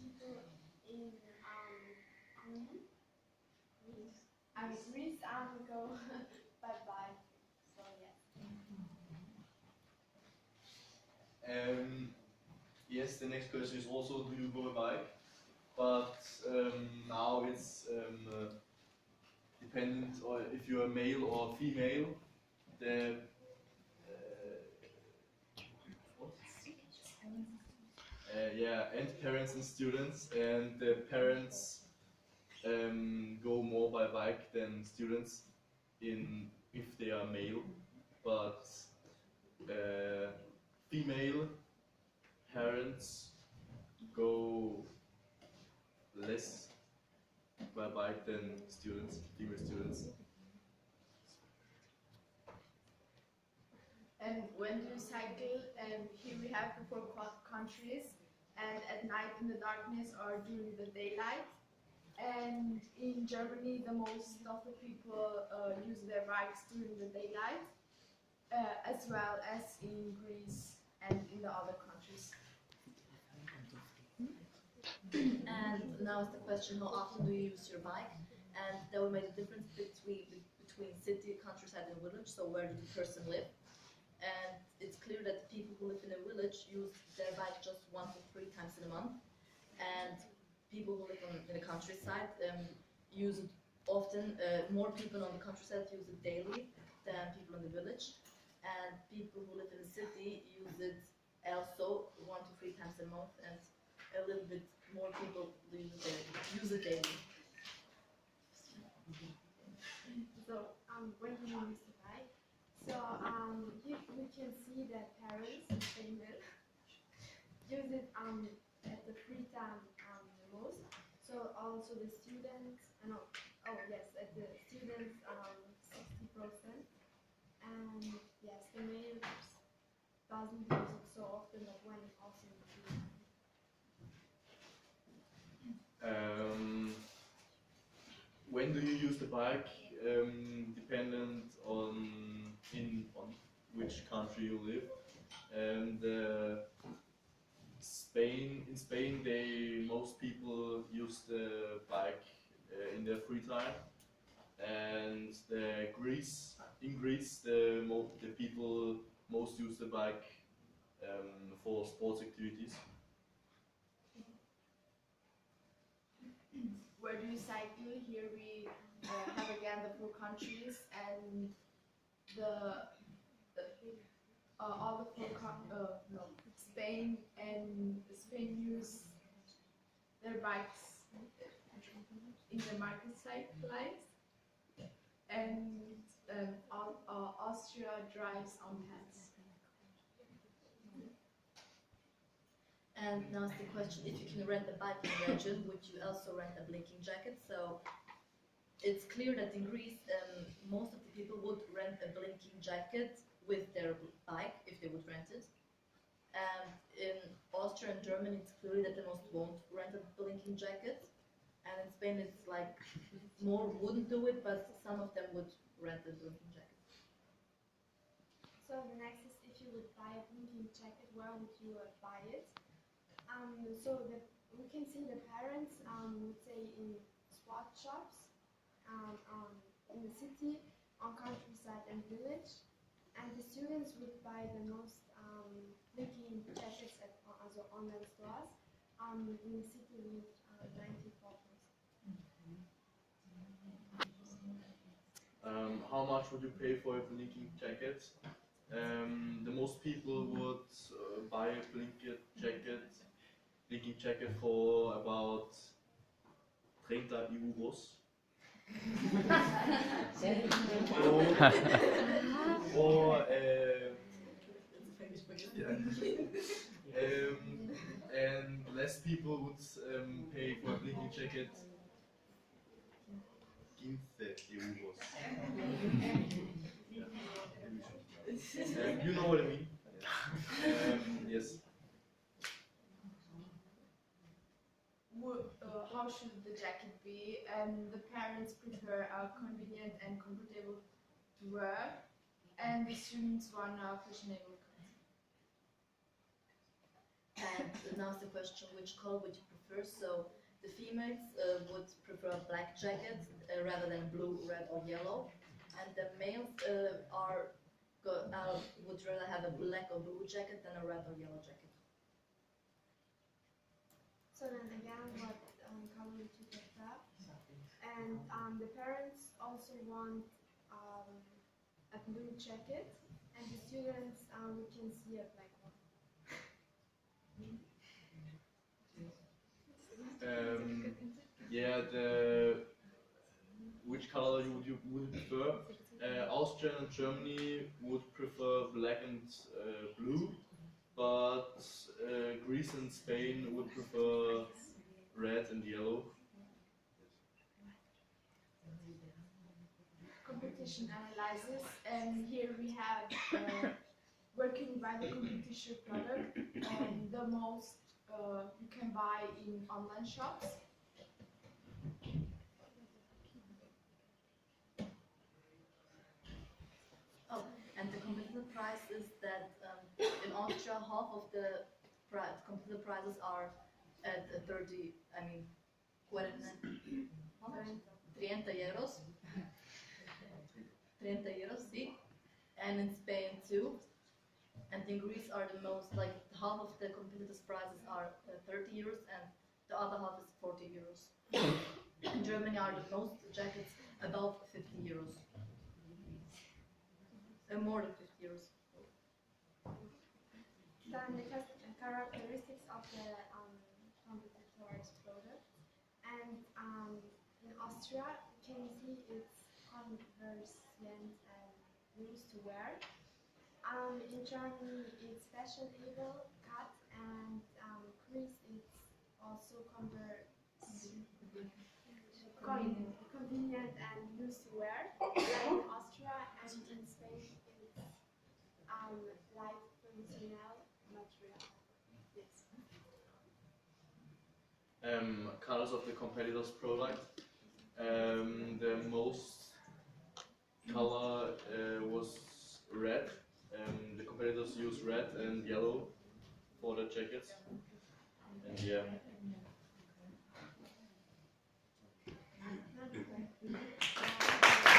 people in Greece go by bike. So Yes, the next question is also, do you go by bike? But now it's dependent on if you're male or female. The yeah, and parents and students, and the parents go more by bike than students if they are male, but female parents go less by bike than students, female students. And when do you cycle? Here we have the 4 countries, and at night in the darkness or during the daylight. And in Germany, the most of the people use their bikes during the daylight, as well as in Greece and in the other countries. And now is the question, how often do you use your bike? And that will make a difference between city, countryside, and village. So where does the person live? And it's clear that the people who live in a village use their bike just 1 to 3 times in a month, and people who live in the countryside use it often. More people on the countryside use it daily than people in the village, and people who live in the city use it also 1 to 3 times a month, and a little bit more people use it daily. So when do you use the bike? So here we can see that parents use it at the free time the most. So also the students, at the students 60%, and yes, the male doesn't use it so often, but when also in the free time. When do you use the bike? Dependent on which country you live. And in Spain, most people use the bike in their free time. And in Greece, the people most use the bike for sports activities. Where do you cycle? Here we have again the 4 countries, and all the 4 Spain use their bikes in the marketplace, and Austria drives on pads. And now is the question, if you can rent a bike in Belgium, would you also rent a blinking jacket? So it's clear that in Greece, most of the people would rent a blinking jacket with their bike, if they would rent it. And in Austria and Germany, it's clear that the most won't rent a blinking jacket. And in Spain, it's like more wouldn't do it, but some of them would rent a blinking jacket. So the next is, if you would buy a blinking jacket, where would you buy it? We can see the parents would say in sport shops, in the city, on countryside and village, and the students would buy the most blinking jackets at also online stores. In the city with 94%. How much would you pay for a blinking jacket? The most people would buy a blinking jacket for about 30 euros. or and less people would pay for a blinking jacket 15 euros. You know what I mean? Yes. How should the jacket be? The parents prefer a convenient and comfortable to wear, and the students want a fashionable cut. And now is the question, which color would you prefer? So the females would prefer a black jacket rather than blue, red, or yellow, and the males would rather have a black or blue jacket than a red or yellow jacket. So then again, what color would you prefer? And the parents also want a blue jacket, and the students we can see a black one. Yeah, which color would you prefer? Austria and Germany would prefer black and blue, but Greece and Spain would prefer red and yellow. Competition analysis, and here we have working by the competition product, the most you can buy in online shops. Oh, and the competitive price is that in Austria, half of the competitive prizes are at 30, I mean, 30 euros. 30 euros, see? And in Spain too. And in Greece are the most, like half of the competitive prizes are 30 euros and the other half is 40 euros. In Germany are the most jackets above 50 euros. More than 50 euros. Then the characteristics of the competitor's product. And in Austria, you can see it's convenient and used to wear. In Germany, it's fashionable, cut, and Greece, it's also convenient and used to wear. Like in Austria and in Spain, it's light functional material. Yes. Colors of the competitor's product. The most color was red. The competitors use red and yellow for the jackets. And yeah.